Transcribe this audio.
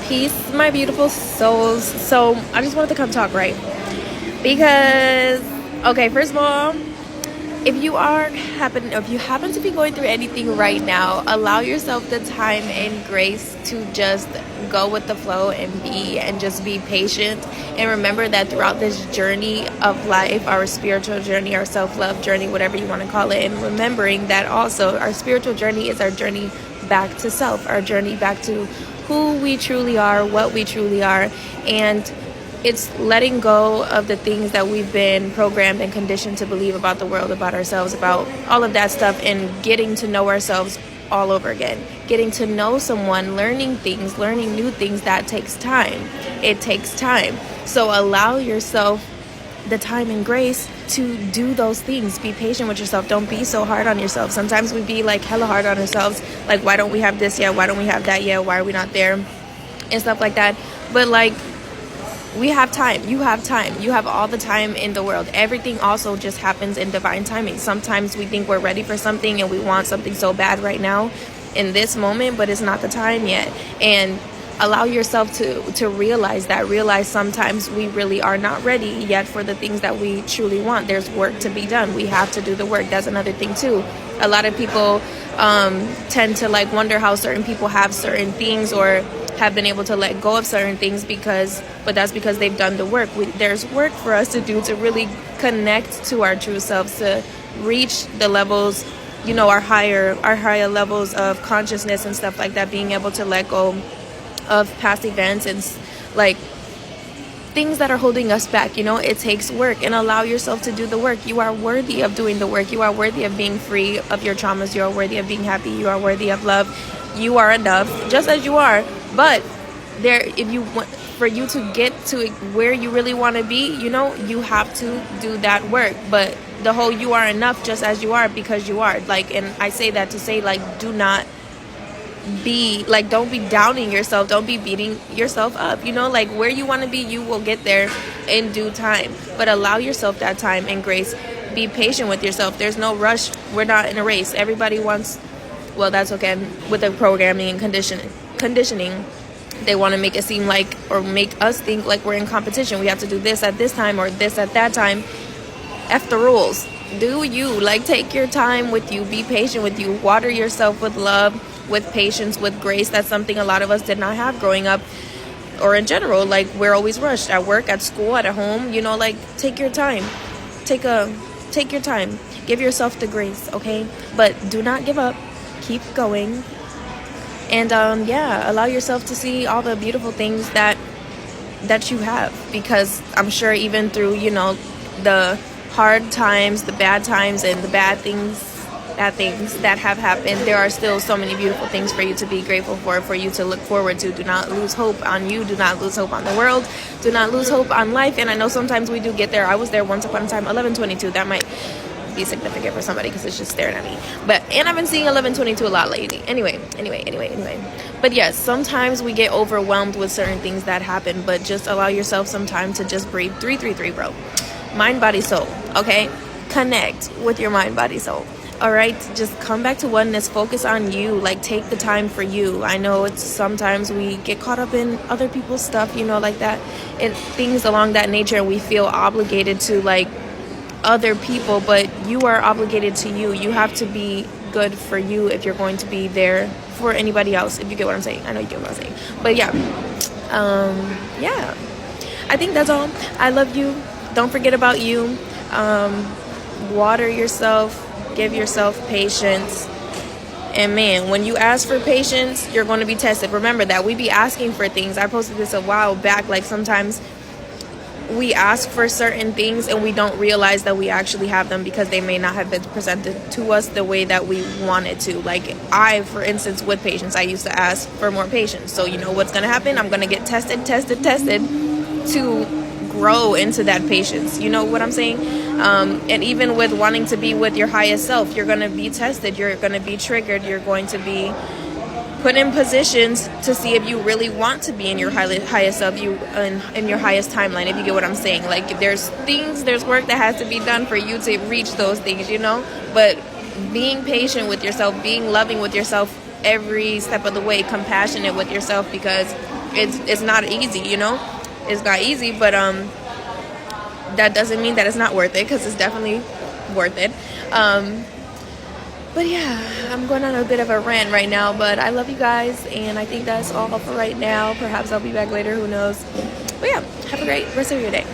Peace, my beautiful souls. So I just wanted to come talk, right? Because, okay, first of all, if you happen to be going through anything right now, allow yourself the time and grace to just go with the flow and just be patient. And remember that throughout this journey of life, our spiritual journey, our self-love journey, whatever you want to call it, and remembering that also our spiritual journey is our journey back to self, our journey back to who we truly are, what we truly are, and it's letting go of the things that we've been programmed and conditioned to believe about the world, about ourselves, about all of that stuff, and getting to know ourselves all over again. Getting to know someone, learning new things, that takes time. It takes time. So allow yourself the time and grace to do those things. Be patient with yourself. Don't be so hard on yourself. Sometimes we be like hella hard on ourselves. Like, why don't we have this yet? Why don't we have that yet? Why are we not there? And stuff like that. But like, we have time. You have time. You have all the time in the world. Everything also just happens in divine timing. Sometimes we think we're ready for something and we want something so bad right now in this moment, but it's not the time yet. And allow yourself to realize that. Realize sometimes we really are not ready yet for the things that we truly want. There's work to be done. We have to do the work. That's another thing too. A lot of people tend to like wonder how certain people have certain things or have been able to let go of certain things but that's because they've done the work. There's work for us to do to really connect to our true selves, to reach the levels, our higher levels of consciousness and stuff like that, being able to let go of past events and like things that are holding us back. It takes work, and allow yourself to do the work. You are worthy of doing the work. You are worthy of being free of your traumas. You are worthy of being happy. You are worthy of love. You are enough just as you are. But for you to get to where you really want to be, you have to do that work. But the whole you are enough just as you are because you are. Like, and I say that to say, like, do not be like, don't be downing yourself. Don't be beating yourself up. Like, where you want to be, you will get there in due time. But allow yourself that time and grace. Be patient with yourself. There's no rush. We're not in a race. Everybody wants, well, that's okay with the programming and conditioning. They want to make it seem like, or make us think like we're in competition. We have to do this at this time or this at that time. F the rules. Do you. Like, take your time with you. Be patient with you. Water yourself with love, with patience, with grace. That's something a lot of us did not have growing up, or in general. Like, we're always rushed at work, at school, at home. Like, take your time. Take your time. Give yourself the grace, okay? But do not give up. Keep going. And allow yourself to see all the beautiful things that you have, because I'm sure even through the hard times, the bad times, and the bad things that have happened, there are still so many beautiful things for you to be grateful for you to look forward to. Do not lose hope on you. Do not lose hope on the world. Do not lose hope on life. And I know sometimes we do get there. I was there once upon a time. 1122. That might be significant for somebody because it's just staring at me. And I've been seeing 1122 a lot lately. Anyway. But yes, sometimes we get overwhelmed with certain things that happen, but just allow yourself some time to just breathe. 333, bro. Mind, body, soul. Okay? Connect with your mind, body, soul. All right? Just come back to oneness. Focus on you. Like, take the time for you. I know it's sometimes we get caught up in other people's stuff, like that, and things along that nature, and we feel obligated to like other people, but you are obligated to you. You have to be good for you if you're going to be there for anybody else, if you get what I'm saying. I know you get what I'm saying. But yeah, I think that's all. I love you. Don't forget about you. Water yourself. Give yourself patience. And man, when you ask for patience, you're going to be tested. Remember that. We be asking for things. I posted this a while back. Like, sometimes we ask for certain things and we don't realize that we actually have them because they may not have been presented to us the way that we wanted to. Like, I, for instance, with patience, I used to ask for more patience. So what's going to happen? I'm going to get tested to grow into that patience. You know what I'm saying? And even with wanting to be with your highest self, you're going to be tested. You're going to be triggered. You're going to be put in positions to see if you really want to be in your highest self, in your highest timeline, if you get what I'm saying. Like, there's work that has to be done for you to reach those things, but being patient with yourself, being loving with yourself every step of the way, compassionate with yourself, because it's not easy, you know. It's not easy, but that doesn't mean that it's not worth it, because it's definitely worth it. But yeah, I'm going on a bit of a rant right now, but I love you guys, and I think that's all for right now. Perhaps I'll be back later, who knows. But yeah, have a great rest of your day.